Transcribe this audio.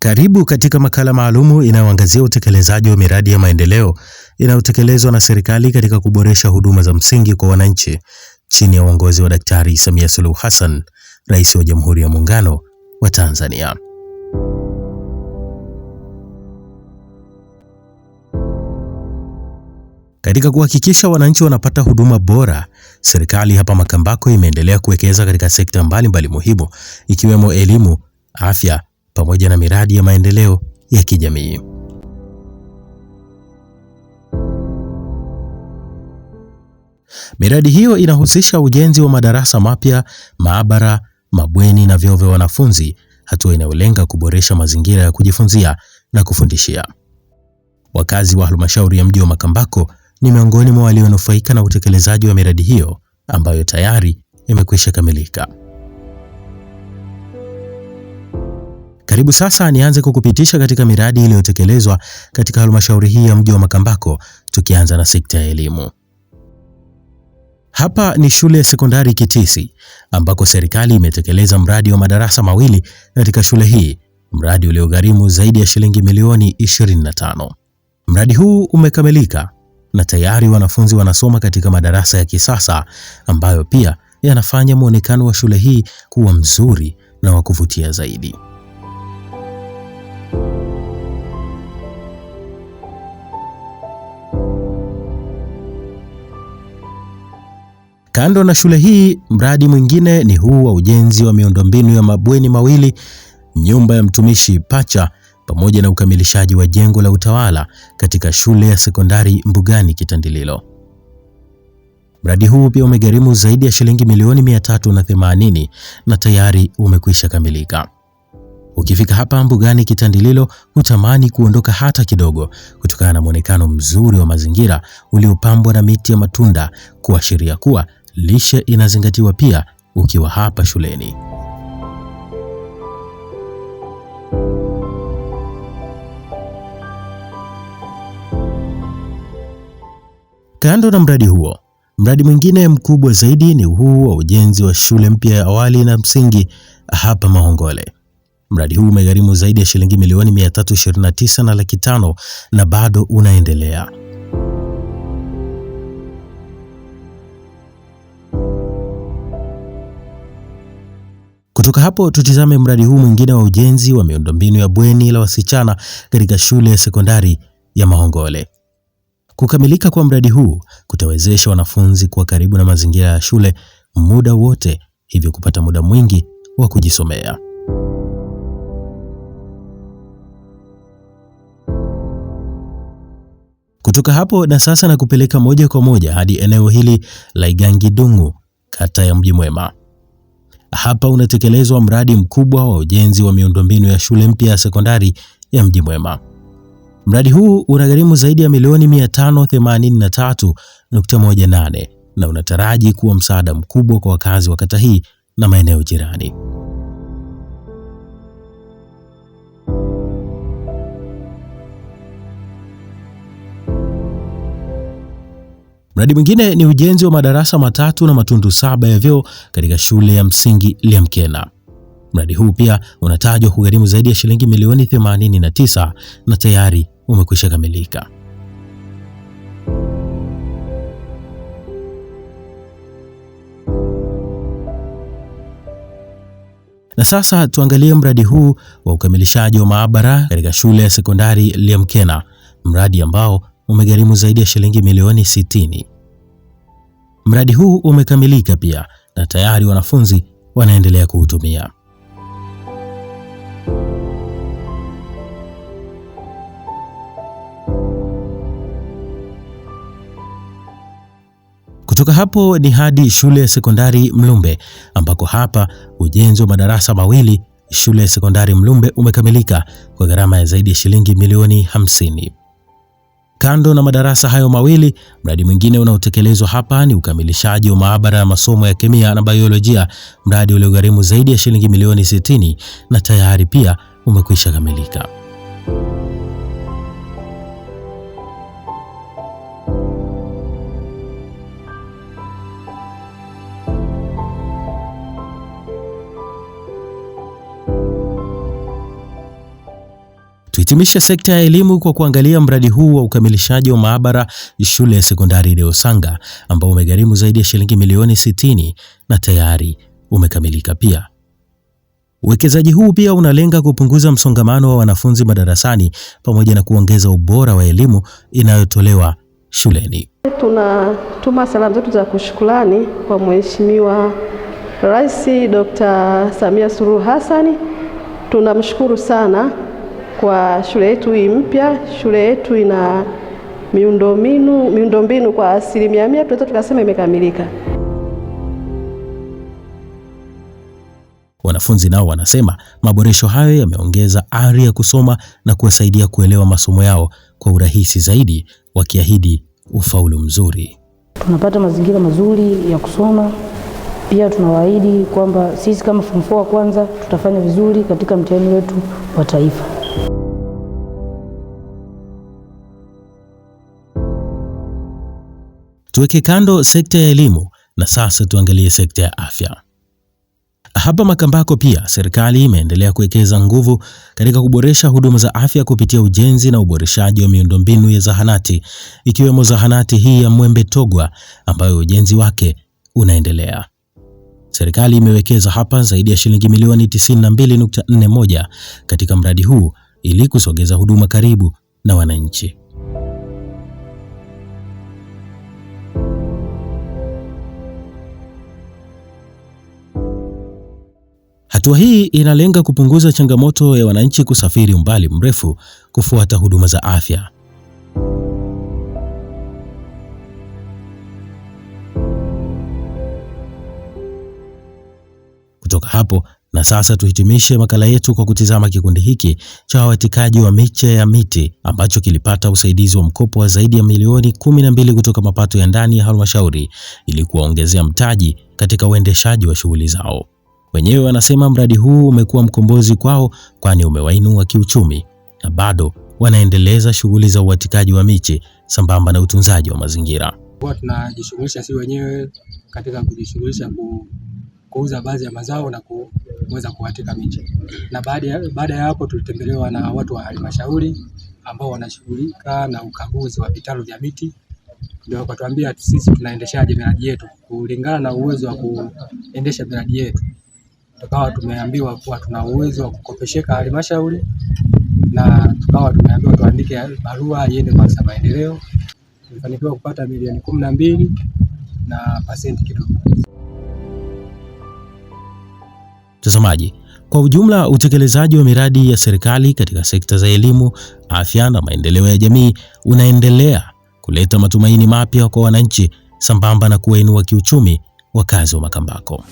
Karibu katika makala maalumu inayoangazia utekelezaji wa miradi ya maendeleo inayotekelezwa na serikali katika kuboresha huduma za msingi kwa wananchi chini ya uongozi wa Daktari Samia Suluhu Hassan, Rais wa Jamhuri ya Muungano wa Tanzania. Katika kuhakikisha wananchi wanapata huduma bora, serikali hapa Makambako imeendelea kuwekeza katika sekta mbalimbali muhimu ikiwemo elimu, afya pamoja na miradi ya maendeleo ya kijamii. Miradi hiyo inahusisha ujenzi wa madarasa mapya, maabara, mabweni na vyoo vya wanafunzi, hatua inayolenga kuboresha mazingira ya kujifunzia na kufundishia. Wakazi wa halmashauri ya mji wa Makambako ni miongoni mwa walionufaika na utekelezaji wa miradi hiyo ambayo tayari imekwisha kamilika. Karibu sasa nianze kukupitisha katika miradi iliyotekelezwa katika halmashauri hii ya mji wa Makambako, tukianza na sekta ya elimu. Hapa ni shule ya sekondari Kitisi ambako serikali imetekeleza mradi wa madarasa mawili katika shule hii, mradi uliogharimu zaidi ya shilingi milioni 25. Mradi huu umekamilika na tayari wanafunzi wanasoma katika madarasa ya kisasa ambayo pia yanafanya muonekano wa shule hii kuwa mzuri na wa kuvutia zaidi. Kando na shule hii, mradi mwingine ni huu wa ujenzi wa miundombinu ya mabweni mawili, nyumba ya mtumishi pacha pamoja na ukamilishaji wa jengo la utawala katika shule ya sekondari Mbugani Kitandililo. Mradi huu pia umegharimu zaidi ya shilingi milioni 380 na tayari umekwisha kamilika. Ukifika hapa Mbugani Kitandililo hutamani kuondoka hata kidogo kutokana na muonekano mzuri wa mazingira uliopambwa na miti ya matunda, kuashiria kuwa lishe inazingatiwa pia ukiwa hapa shuleni. Kando na mradi huo, mradi mwingine mkubwa zaidi ni huu wa ujenzi wa shule mpya ya awali na msingi hapa Mahongole. Mradi huu umegharimu zaidi ya shilingi milioni 329 na laki 5 na bado unaendelea. Kutoka hapo tutizame mradi huu mwingine wa ujenzi wa miundombinu ya bweni la wasichana katika shule ya sekondari ya Mahongole. Kukamilika kwa mradi huu kutawezesha wanafunzi kuwa karibu na mazingira ya shule muda wote, hivyo kupata muda mwingi wa kujisomea. Kutoka hapo na sasa na kupeleka moja kwa moja hadi eneo hili la Igangidungu, kata ya Mji Mwema. Hapa unatekelezwa mradi mkubwa wa ujenzi wa miundombinu ya shule mpya ya sekondari ya Mji Mwema. Mradi huu unagharimu zaidi ya milioni 583.18 na unataraji kuwa msaada mkubwa kwa wakazi wa kata hii na maeneo jirani. Mradi mwingine ni ujenzi wa madarasa matatu na matundu 7 ya vyoo katika shule ya msingi Liamkena. Mradi huu pia unatajwa kugharimu zaidi ya shilingi milioni 89 na tayari umekwisha kamilika. Na sasa tuangalie mradi huu wa ukamilishaji wa maabara katika shule ya sekondari Liamkena, mradi ambao umegharimu zaidi ya shilingi milioni 60. Mradi huu umekamilika pia na tayari wanafunzi wanaendelea kuutumia. Kutoka hapo ni hadi shule ya sekondari Mlumbe ambako hapa ujenzi wa madarasa mawili shule ya sekondari Mlumbe umekamilika kwa gharama ya zaidi ya shilingi milioni 50. Kando na madarasa hayo mawili, mradi mwingine unaotekelezwa hapa ni ukamilishaji wa maabara ya masomo ya kemia na biolojia, mradi uliogharimu zaidi ya shilingi milioni 60 na tayari pia umekwisha kamilika. Tuhitimishe sekta ya elimu kwa kuangalia mradi huu wa ukamilishaji wa maabara shule ya sekondari Deosanga ambao umegharimu zaidi ya shilingi milioni 60 na tayari umekamilika pia. Uwekezaji huu pia unalenga kupunguza msongamano wa wanafunzi madarasani pamoja na kuongeza ubora wa elimu inayotolewa shuleni. Tunatuma salamu zetu za kushukrani kwa Mheshimiwa Rais Dr. Samia Suluhu Hassan. Tunamshukuru sana kwa shule yetu hii mpya. Shule yetu ina miundombinu kwa 100%, tunaweza tukasema imekamilika. Wanafunzi nao wanasema maboresho hayo yameongeza ari ya kusoma na kuwasaidia kuelewa masomo yao kwa urahisi zaidi, wakiahidi ufaulu mzuri. Tunapata mazingira mazuri ya kusoma. Pia tunawaahidi kwamba sisi kama form 4 kwanza tutafanya vizuri katika mtihani wetu wa taifa. Tuweke kando sekta ya elimu na sasa tuangalie sekta ya afya. Hapa Makambako pia serikali imeendelea kuwekeza nguvu katika kuboresha huduma za afya kupitia ujenzi na uboreshaji wa miundombinu ya zahanati, ikiwemo zahanati hii ya Mwembe Togwa ambayo ujenzi wake unaendelea. Serikali imewekeza hapa zaidi ya shilingi milioni 92.41 katika mradi huu ili kusogeza huduma karibu na wananchi. Hatua hii inalenga kupunguza changamoto ya wananchi kusafiri umbali mrefu kufuata huduma za afya. Kutoka hapo na sasa tuhitimishe makala yetu kwa kutizama kikundi hiki cha wawatikaji wa miche ya miti ambacho kilipata usaidizi wa mkopo wa zaidi ya milioni 12 kutoka mapato ya ndani ya halmashauri ili kuwaongezea mtaji katika uendeshaji wa shughuli zao. Wenyewe wanasema mradi huu umekuwa mkombozi kwao, kwani umewainua kiuchumi na bado wanaendeleza shughuli za uwatikaji wa miche sambamba na utunzaji wa mazingira. Tunajishughulisha si wenyewe katika kujishughulisha kuuza baadhi ya mazao na kuweza kuwatika miche. Na baada ya hapo tulitembelewa na watu wa halmashauri ambao wanashughulika na ukaguzi wa vitalu vya miti. Ndio wakatuambia sisi tunaendeshaje miradi yetu kulingana na uwezo wa kuendesha miradi yetu. Tukawa tumeambiwa kuwa tuna uwezo wa kukopesheka halmashauri na tukawa tumeambiwa tuandike barua iende kwa afisa maendeleo. Tulifanikiwa kupata milioni 12 na pasenti kidogo. Mtazamaji, kwa ujumla utekelezaji wa miradi ya serikali katika sekta za elimu, afya na maendeleo ya jamii unaendelea kuleta matumaini mapya kwa wananchi sambamba na kuwainua kiuchumi wakazi wa Makambako.